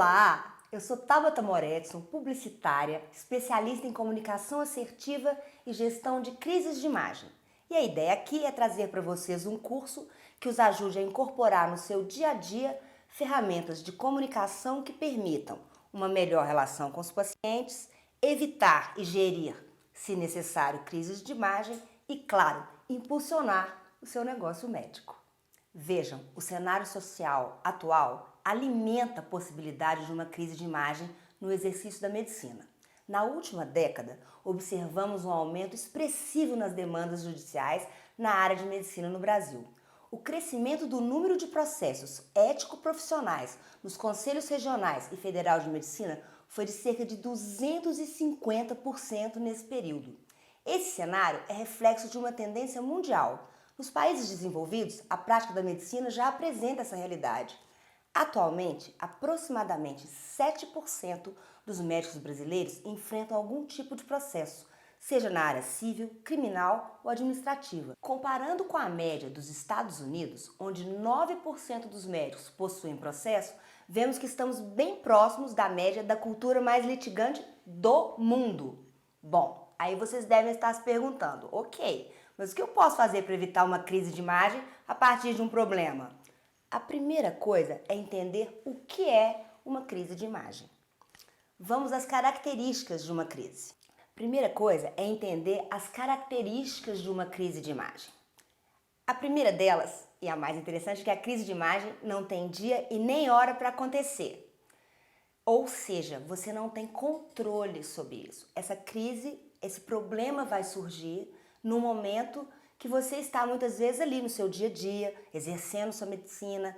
Olá, eu sou Tabata Moretson, publicitária, especialista em comunicação assertiva e gestão de crises de imagem. E a ideia aqui é trazer para vocês um curso que os ajude a incorporar no seu dia a dia ferramentas de comunicação que permitam uma melhor relação com os pacientes, evitar e gerir, se necessário, crises de imagem e, claro, impulsionar o seu negócio médico. Vejam, o cenário social atual alimenta a possibilidade de uma crise de imagem no exercício da medicina. Na última década, observamos um aumento expressivo nas demandas judiciais na área de medicina no Brasil. O crescimento do número de processos ético-profissionais nos conselhos regionais e federal de medicina foi de cerca de 250% nesse período. Esse cenário é reflexo de uma tendência mundial. Nos países desenvolvidos, a prática da medicina já apresenta essa realidade. Atualmente, aproximadamente 7% dos médicos brasileiros enfrentam algum tipo de processo, seja na área civil, criminal ou administrativa. Comparando com a média dos Estados Unidos, onde 9% dos médicos possuem processo, vemos que estamos bem próximos da média da cultura mais litigante do mundo. Bom, aí vocês devem estar se perguntando, ok, mas o que eu posso fazer para evitar uma crise de imagem a partir de um problema? A primeira coisa é entender o que é uma crise de imagem. Vamos às características de uma crise. Primeira coisa é entender as características de uma crise de imagem. A primeira delas, e a mais interessante, é que a crise de imagem não tem dia e nem hora para acontecer. Ou seja, você não tem controle sobre isso. Essa crise, esse problema vai surgir no momento que você está muitas vezes ali no seu dia a dia, exercendo sua medicina,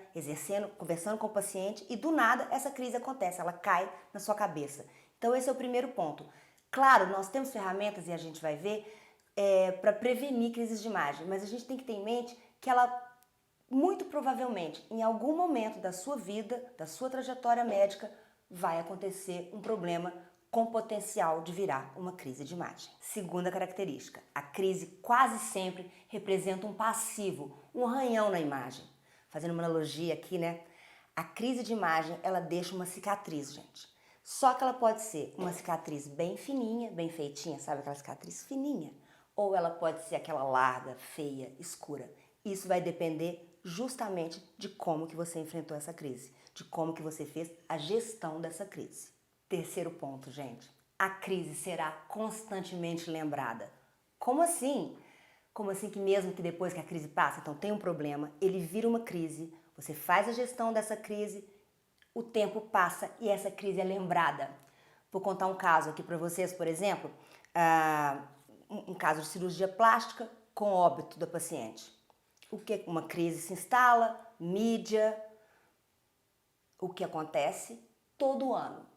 conversando com o paciente e do nada essa crise acontece, ela cai na sua cabeça. Então esse é o primeiro ponto. Claro, nós temos ferramentas e a gente vai ver para prevenir crises de imagem, mas a gente tem que ter em mente que ela, muito provavelmente, em algum momento da sua vida, da sua trajetória médica, vai acontecer um problema com potencial de virar uma crise de imagem. Segunda característica, a crise quase sempre representa um passivo, um arranhão na imagem. Fazendo uma analogia aqui, né? A crise de imagem, ela deixa uma cicatriz, gente. Só que ela pode ser uma cicatriz bem fininha, bem feitinha, sabe aquela cicatriz fininha? Ou ela pode ser aquela larga, feia, escura. Isso vai depender justamente de como que você enfrentou essa crise, de como que você fez a gestão dessa crise. Terceiro ponto, gente. A crise será constantemente lembrada. Como assim? Como assim que mesmo que depois que a crise passa, então tem um problema, ele vira uma crise, você faz a gestão dessa crise, o tempo passa e essa crise é lembrada. Vou contar um caso aqui para vocês, por exemplo, um caso de cirurgia plástica com óbito da paciente. O que uma crise se instala, mídia, o que acontece todo ano.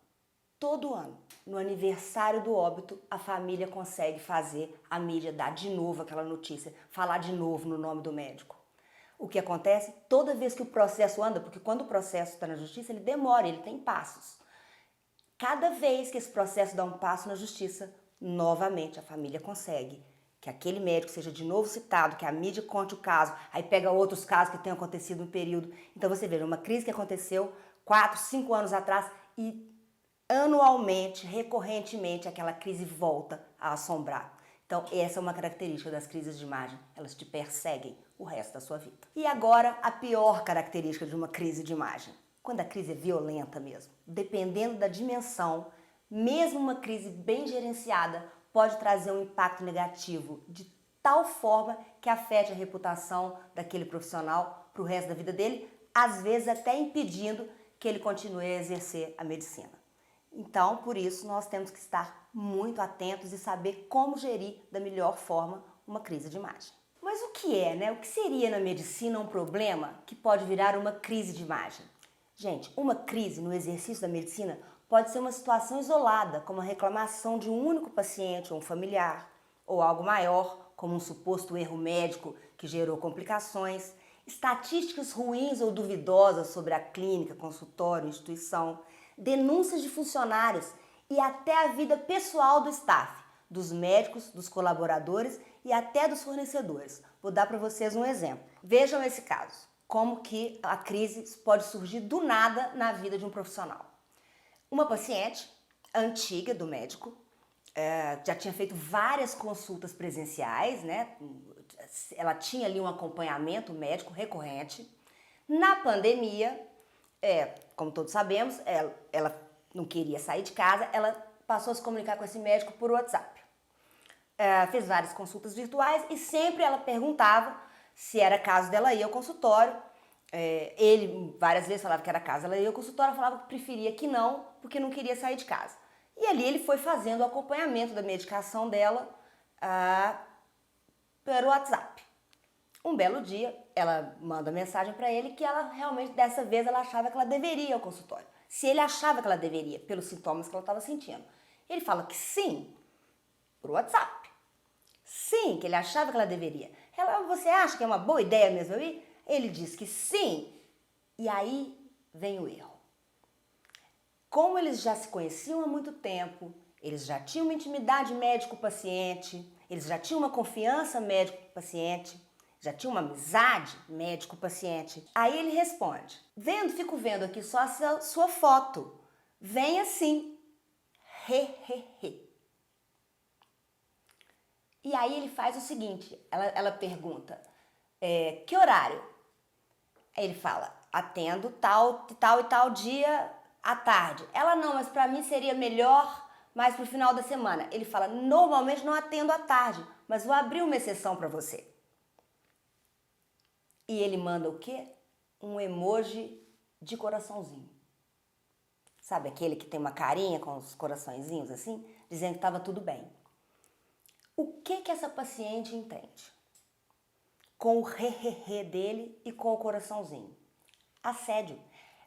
Todo ano, no aniversário do óbito, a família consegue fazer a mídia dar de novo aquela notícia, falar de novo no nome do médico. O que acontece toda vez que o processo anda, porque quando o processo está na justiça, ele demora, ele tem passos. Cada vez que esse processo dá um passo na justiça, novamente a família consegue que aquele médico seja de novo citado, que a mídia conte o caso, aí pega outros casos que tenham acontecido no período. Então você veja, uma crise que aconteceu 4, 5 anos atrás e anualmente, recorrentemente, aquela crise volta a assombrar. Então, essa é uma característica das crises de imagem. Elas te perseguem o resto da sua vida. E agora, a pior característica de uma crise de imagem. Quando a crise é violenta mesmo. Dependendo da dimensão, mesmo uma crise bem gerenciada pode trazer um impacto negativo de tal forma que afete a reputação daquele profissional para o resto da vida dele, às vezes até impedindo que ele continue a exercer a medicina. Então, por isso, nós temos que estar muito atentos e saber como gerir da melhor forma uma crise de imagem. Mas o que é, né? O que seria na medicina um problema que pode virar uma crise de imagem? Gente, uma crise no exercício da medicina pode ser uma situação isolada, como a reclamação de um único paciente ou um familiar, ou algo maior, como um suposto erro médico que gerou complicações, estatísticas ruins ou duvidosas sobre a clínica, consultório, instituição, denúncias de funcionários e até a vida pessoal do staff, dos médicos, dos colaboradores e até dos fornecedores. Vou dar para vocês um exemplo. Vejam esse caso, como que a crise pode surgir do nada na vida de um profissional. Uma paciente antiga do médico, já tinha feito várias consultas presenciais, né? Ela tinha ali um acompanhamento médico recorrente. Na pandemia, como todos sabemos, ela não queria sair de casa, ela passou a se comunicar com esse médico por WhatsApp. Fez várias consultas virtuais e sempre ela perguntava se era caso dela ir ao consultório. Ele várias vezes falava que era caso dela ir ao consultório, ela falava que preferia que não, porque não queria sair de casa. E ali ele foi fazendo o acompanhamento da medicação dela pelo WhatsApp. Um belo dia, ela manda mensagem para ele que ela realmente, dessa vez, ela achava que ela deveria ir ao consultório. Se ele achava que ela deveria, pelos sintomas que ela estava sentindo. Ele fala que sim, por WhatsApp. Sim, que ele achava que ela deveria. Você acha que é uma boa ideia mesmo eu ir? Ele diz que sim. E aí vem o erro. Como eles já se conheciam há muito tempo, eles já tinham uma intimidade médico-paciente, eles já tinham uma confiança médico-paciente, já tinham uma amizade médico-paciente. Aí ele responde: fico vendo aqui só a sua foto. Vem assim. He. E aí ele faz o seguinte, ela pergunta, que horário? Aí ele fala, atendo tal e tal dia à tarde. Ela, não, mas pra mim seria melhor mais pro final da semana. Ele fala, normalmente não atendo à tarde, mas vou abrir uma exceção pra você. E ele manda o quê? Um emoji de coraçãozinho. Sabe aquele que tem uma carinha com os coraçõezinhos assim? Dizendo que estava tudo bem. O que essa paciente entende? Com o he dele e com o coraçãozinho. Assédio.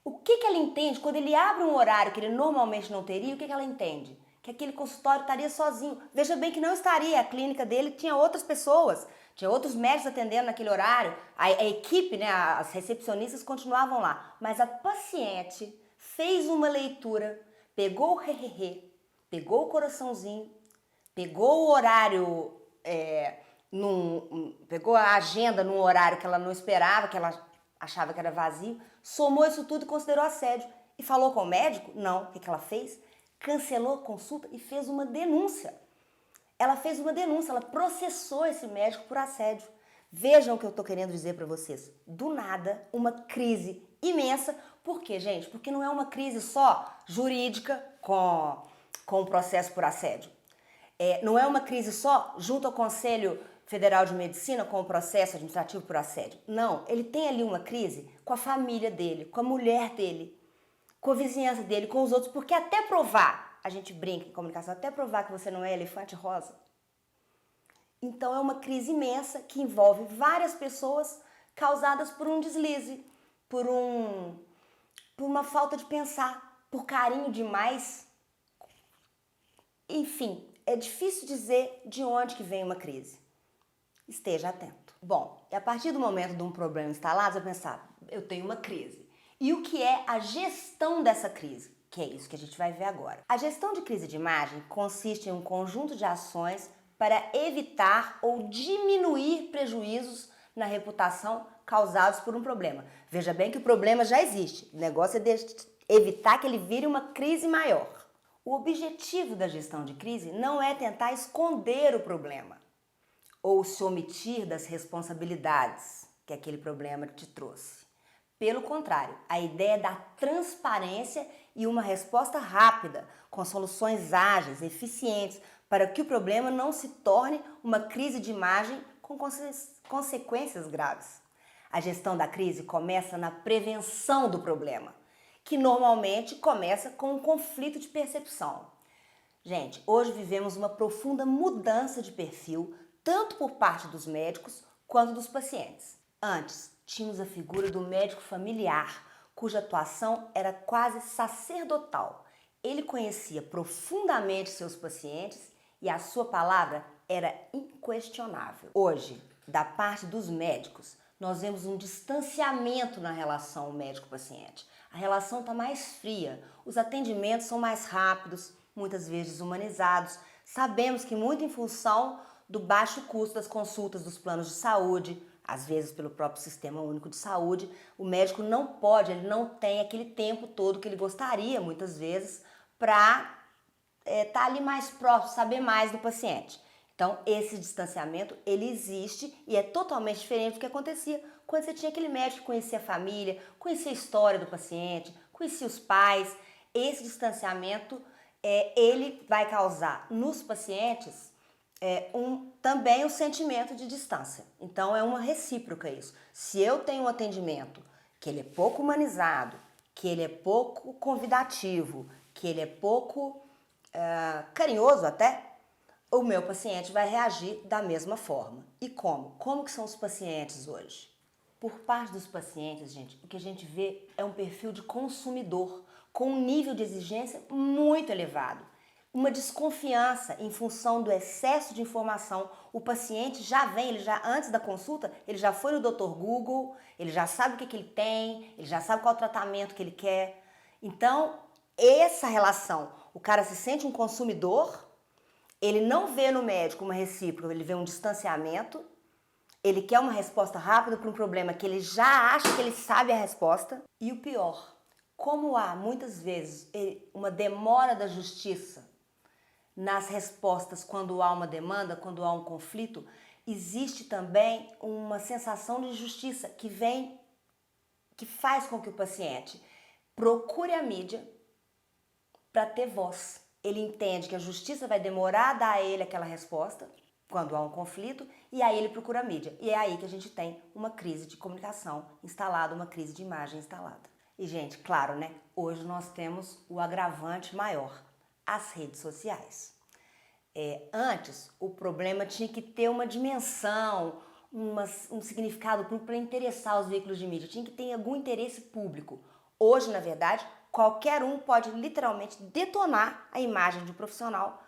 O que ela entende quando ele abre um horário que ele normalmente não teria? O que ela entende? Que aquele consultório estaria sozinho. Veja bem que não estaria. A clínica dele tinha outras pessoas. Tinha outros médicos atendendo naquele horário. A equipe, né, as recepcionistas continuavam lá. Mas a paciente fez uma leitura, pegou o he, pegou o coraçãozinho, pegou o horário, pegou a agenda num horário que ela não esperava, que ela achava que era vazio, somou isso tudo e considerou assédio. E falou com o médico? Não. O que ela fez? Cancelou a consulta e fez uma denúncia. Ela fez uma denúncia, ela processou esse médico por assédio. Vejam o que eu estou querendo dizer para vocês. Do nada, uma crise imensa. Por quê, gente? Porque não é uma crise só jurídica com o processo por assédio. Não é uma crise só junto ao Conselho Federal de Medicina com o processo administrativo por assédio. Não, ele tem ali uma crise com a família dele, com a mulher dele, com a vizinhança dele, com os outros, porque até provar, a gente brinca em comunicação, até provar que você não é elefante rosa. Então é uma crise imensa que envolve várias pessoas causadas por um deslize, por uma falta de pensar, por carinho demais. Enfim, é difícil dizer de onde que vem uma crise. Esteja atento. Bom, e a partir do momento de um problema instalado, você vai pensar, eu tenho uma crise. E o que é a gestão dessa crise? Que é isso que a gente vai ver agora. A gestão de crise de imagem consiste em um conjunto de ações para evitar ou diminuir prejuízos na reputação causados por um problema. Veja bem que o problema já existe. O negócio é evitar que ele vire uma crise maior. O objetivo da gestão de crise não é tentar esconder o problema ou se omitir das responsabilidades que aquele problema te trouxe. Pelo contrário, a ideia é dar transparência e uma resposta rápida, com soluções ágeis, eficientes, para que o problema não se torne uma crise de imagem com consequências graves. A gestão da crise começa na prevenção do problema, que normalmente começa com um conflito de percepção. Gente, hoje vivemos uma profunda mudança de perfil, tanto por parte dos médicos quanto dos pacientes. Antes, tínhamos a figura do médico familiar, cuja atuação era quase sacerdotal. Ele conhecia profundamente seus pacientes e a sua palavra era inquestionável. Hoje, da parte dos médicos, nós vemos um distanciamento na relação médico-paciente. A relação está mais fria, os atendimentos são mais rápidos, muitas vezes humanizados. Sabemos que muito em função do baixo custo das consultas dos planos de saúde, às vezes pelo próprio Sistema Único de Saúde, o médico não pode, ele não tem aquele tempo todo que ele gostaria, muitas vezes, para estar ali mais próximo, saber mais do paciente. Então, esse distanciamento, ele existe e é totalmente diferente do que acontecia quando você tinha aquele médico que conhecia a família, conhecia a história do paciente, conhecia os pais. Esse distanciamento, ele vai causar nos pacientes também o sentimento de distância. Então, é uma recíproca isso. Se eu tenho um atendimento que ele é pouco humanizado, que ele é pouco convidativo, que ele é pouco carinhoso até, o meu paciente vai reagir da mesma forma. E como? Como que são os pacientes hoje? Por parte dos pacientes, gente, o que a gente vê é um perfil de consumidor com um nível de exigência muito elevado. Uma desconfiança em função do excesso de informação. O paciente já vem, ele já antes da consulta, ele já foi no Dr. Google, ele já sabe o que ele tem, ele já sabe qual é o tratamento que ele quer. Então, essa relação, o cara se sente um consumidor, ele não vê no médico uma recíproca, ele vê um distanciamento, ele quer uma resposta rápida para um problema que ele já acha que ele sabe a resposta. E o pior, como há muitas vezes uma demora da justiça nas respostas quando há uma demanda, quando há um conflito, existe também uma sensação de injustiça que faz com que o paciente procure a mídia para ter voz. Ele entende que a justiça vai demorar a dar a ele aquela resposta quando há um conflito, e aí ele procura a mídia. E é aí que a gente tem uma crise de comunicação instalada, uma crise de imagem instalada. E, gente, claro, né? Hoje nós temos o agravante maior, as redes sociais. Antes, o problema tinha que ter uma dimensão, um significado público para interessar os veículos de mídia, tinha que ter algum interesse público. Hoje, na verdade, qualquer um pode literalmente detonar a imagem de um profissional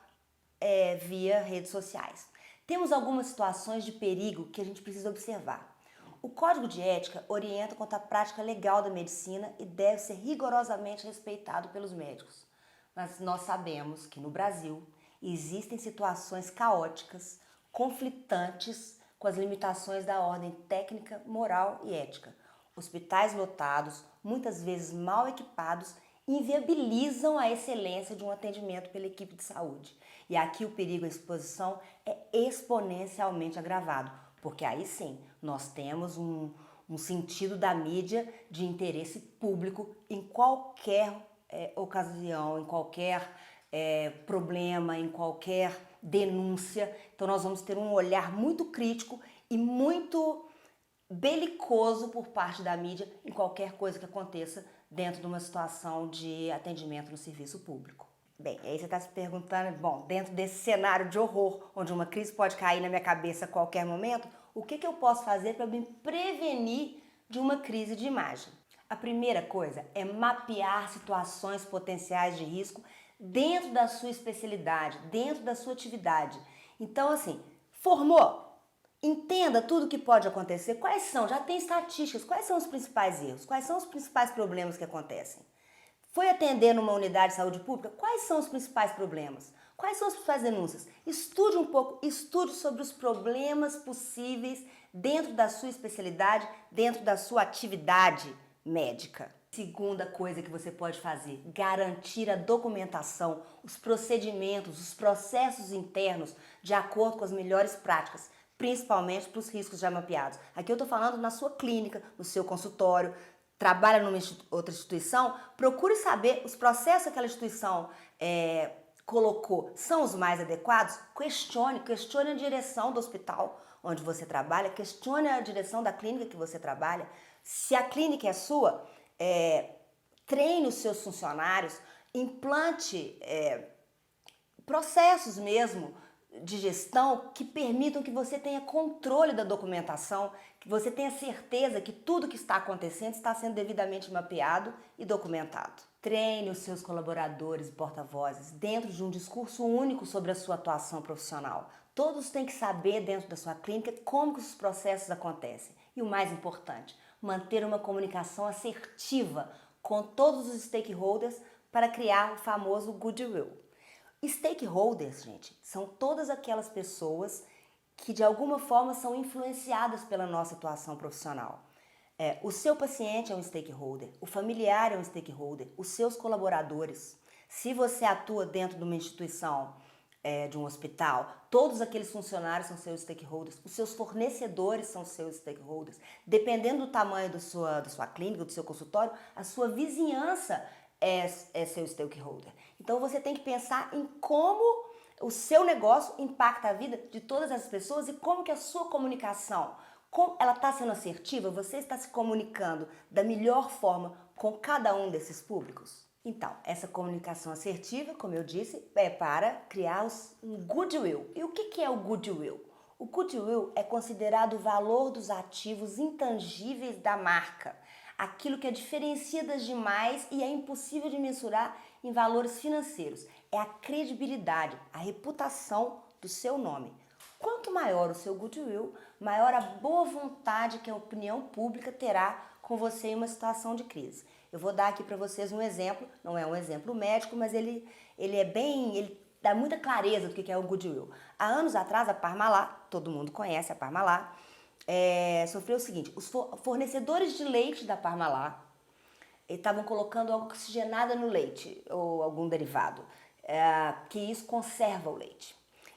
via redes sociais. Temos algumas situações de perigo que a gente precisa observar. O Código de Ética orienta quanto à prática legal da medicina e deve ser rigorosamente respeitado pelos médicos. Mas nós sabemos que no Brasil existem situações caóticas, conflitantes com as limitações da ordem técnica, moral e ética. Hospitais lotados, muitas vezes mal equipados, inviabilizam a excelência de um atendimento pela equipe de saúde. E aqui o perigo à exposição é exponencialmente agravado, porque aí sim, nós temos um sentido da mídia de interesse público em qualquer ocasião, em qualquer problema, em qualquer denúncia. Então nós vamos ter um olhar muito crítico e muito belicoso por parte da mídia em qualquer coisa que aconteça dentro de uma situação de atendimento no serviço público. Bem, aí você está se perguntando, bom, dentro desse cenário de horror, onde uma crise pode cair na minha cabeça a qualquer momento, o que eu posso fazer para me prevenir de uma crise de imagem? A primeira coisa é mapear situações potenciais de risco dentro da sua especialidade, dentro da sua atividade. Então, assim, formou? Entenda tudo o que pode acontecer. Quais são? Já tem estatísticas. Quais são os principais erros? Quais são os principais problemas que acontecem? Foi atender numa unidade de saúde pública? Quais são os principais problemas? Quais são as principais denúncias? Estude um pouco, estude sobre os problemas possíveis dentro da sua especialidade, dentro da sua atividade médica. Segunda coisa que você pode fazer, garantir a documentação, os procedimentos, os processos internos de acordo com as melhores práticas, principalmente para os riscos já mapeados. Aqui eu estou falando na sua clínica, no seu consultório, trabalha numa outra instituição, procure saber os processos que aquela instituição colocou são os mais adequados. Questione a direção do hospital onde você trabalha, questione a direção da clínica que você trabalha. Se a clínica é sua, treine os seus funcionários, implante processos mesmo de gestão que permitam que você tenha controle da documentação, que você tenha certeza que tudo que está acontecendo está sendo devidamente mapeado e documentado. Treine os seus colaboradores e porta-vozes dentro de um discurso único sobre a sua atuação profissional. Todos têm que saber dentro da sua clínica como que os processos acontecem. E o mais importante, manter uma comunicação assertiva com todos os stakeholders para criar o famoso goodwill. Stakeholders, gente, são todas aquelas pessoas que de alguma forma são influenciadas pela nossa atuação profissional. O seu paciente é um stakeholder, o familiar é um stakeholder, os seus colaboradores. Se você atua dentro de uma instituição, de um hospital, todos aqueles funcionários são seus stakeholders, os seus fornecedores são seus stakeholders. Dependendo do tamanho da sua clínica, do seu consultório, a sua vizinhança é seu stakeholder. Então você tem que pensar em como o seu negócio impacta a vida de todas as pessoas e como que a sua comunicação, como ela está sendo assertiva, você está se comunicando da melhor forma com cada um desses públicos? Então, essa comunicação assertiva, como eu disse, é para criar um goodwill. E o que é o goodwill? O goodwill é considerado o valor dos ativos intangíveis da marca, aquilo que a diferencia das demais e é impossível de mensurar em valores financeiros. É a credibilidade, a reputação do seu nome. Quanto maior o seu goodwill, maior a boa vontade que a opinião pública terá com você em uma situação de crise. Eu vou dar aqui para vocês um exemplo, não é um exemplo médico, mas ele dá muita clareza do que é o goodwill. Há anos atrás, a Parmalat, todo mundo conhece a Parmalat, sofreu o seguinte: os fornecedores de leite da Parmalat estavam colocando algo oxigenado no leite, ou algum derivado, que isso conserva o leite.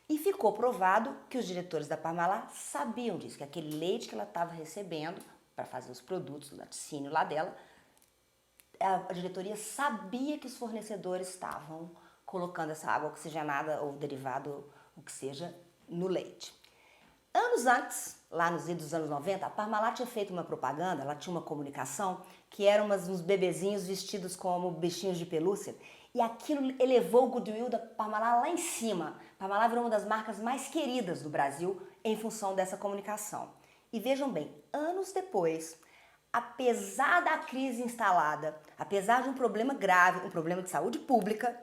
E ficou provado que os diretores da Parmalat sabiam disso, que aquele leite que ela estava recebendo para fazer os produtos, o laticínio lá dela, a diretoria sabia que os fornecedores estavam colocando essa água oxigenada ou derivado, o que seja, no leite. Anos antes, lá nos idos dos anos 90, a Parmalat tinha feito uma propaganda, ela tinha uma comunicação que eram uns bebezinhos vestidos como bichinhos de pelúcia e aquilo elevou o goodwill da Parmalat lá em cima. A Parmalat virou uma das marcas mais queridas do Brasil em função dessa comunicação. E vejam bem, anos depois, apesar da crise instalada, apesar de um problema grave, um problema de saúde pública,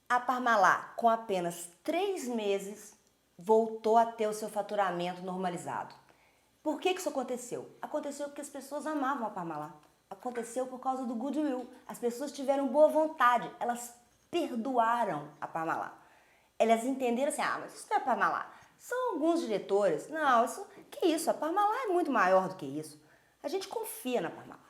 a Parmalat, com apenas 3 meses, voltou a ter o seu faturamento normalizado. Por que isso aconteceu? Aconteceu porque as pessoas amavam a Parmalat. Aconteceu por causa do goodwill. As pessoas tiveram boa vontade, elas perdoaram a Parmalat. Elas entenderam assim, mas isso não é Parmalat. São alguns diretores. Não, que isso, a Parmalat é muito maior do que isso. A gente confia na Parmalat.